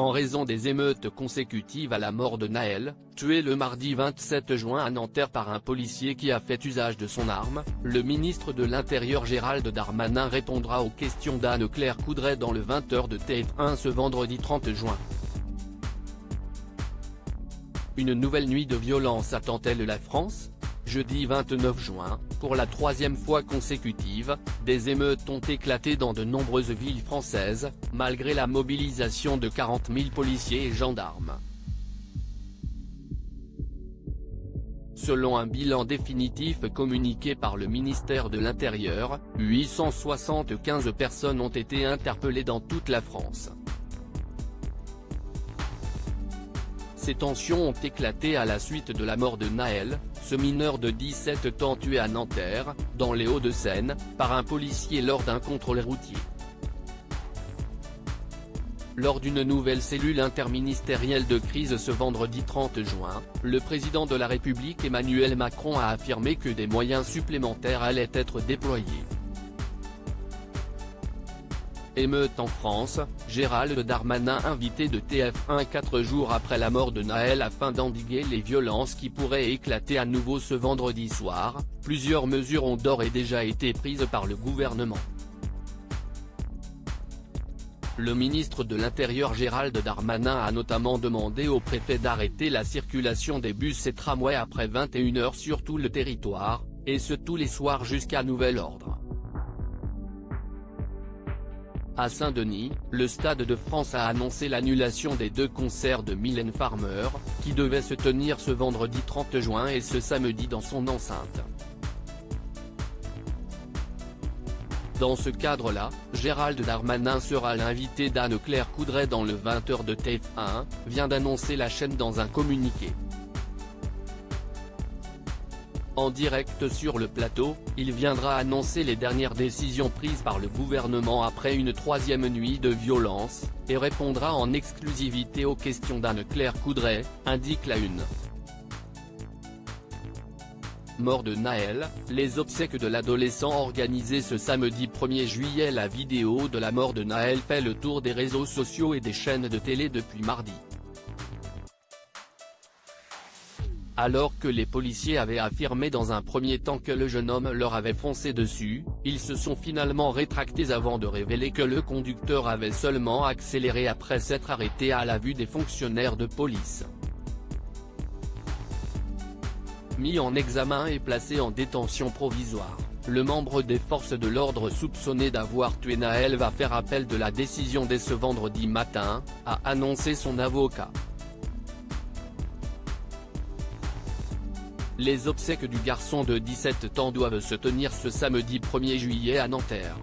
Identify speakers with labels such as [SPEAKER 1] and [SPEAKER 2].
[SPEAKER 1] En raison des émeutes consécutives à la mort de Nahel, tué le mardi 27 juin à Nanterre par un policier qui a fait usage de son arme, le ministre de l'Intérieur Gérald Darmanin répondra aux questions d'Anne-Claire Coudray dans le 20h de TF1 ce vendredi 30 juin. Une nouvelle nuit de violence attend-elle la France ? Jeudi 29 juin, pour la troisième fois consécutive, des émeutes ont éclaté dans de nombreuses villes françaises, malgré la mobilisation de 40 000 policiers et gendarmes. Selon un bilan définitif communiqué par le ministère de l'Intérieur, 875 personnes ont été interpellées dans toute la France. Ces tensions ont éclaté à la suite de la mort de Nahel, ce mineur de 17 ans tué à Nanterre, dans les Hauts-de-Seine, par un policier lors d'un contrôle routier. Lors d'une nouvelle cellule interministérielle de crise ce vendredi 30 juin, le président de la République Emmanuel Macron a affirmé que des moyens supplémentaires allaient être déployés. Émeute en France, Gérald Darmanin invité de TF1 4 jours après la mort de Nahel afin d'endiguer les violences qui pourraient éclater à nouveau ce vendredi soir, plusieurs mesures ont d'ores et déjà été prises par le gouvernement. Le ministre de l'Intérieur Gérald Darmanin a notamment demandé au préfet d'arrêter la circulation des bus et tramways après 21h sur tout le territoire, et ce tous les soirs jusqu'à nouvel ordre. À Saint-Denis, le Stade de France a annoncé l'annulation des 2 concerts de Mylène Farmer, qui devaient se tenir ce vendredi 30 juin et ce samedi dans son enceinte. Dans ce cadre-là, Gérald Darmanin sera l'invité d'Anne-Claire Coudray dans le 20h de TF1, vient d'annoncer la chaîne dans un communiqué. En direct sur le plateau, il viendra annoncer les dernières décisions prises par le gouvernement après une troisième nuit de violence, et répondra en exclusivité aux questions d'Anne-Claire Coudray, indique la Une. Mort de Nahel, les obsèques de l'adolescent organisées ce samedi 1er juillet. La vidéo de la mort de Nahel fait le tour des réseaux sociaux et des chaînes de télé depuis mardi. Alors que les policiers avaient affirmé dans un premier temps que le jeune homme leur avait foncé dessus, ils se sont finalement rétractés avant de révéler que le conducteur avait seulement accéléré après s'être arrêté à la vue des fonctionnaires de police. Mis en examen et placé en détention provisoire, le membre des forces de l'ordre soupçonné d'avoir tué Nahel va faire appel de la décision dès ce vendredi matin, a annoncé son avocat. Les obsèques du garçon de 17 ans doivent se tenir ce samedi 1er juillet à Nanterre.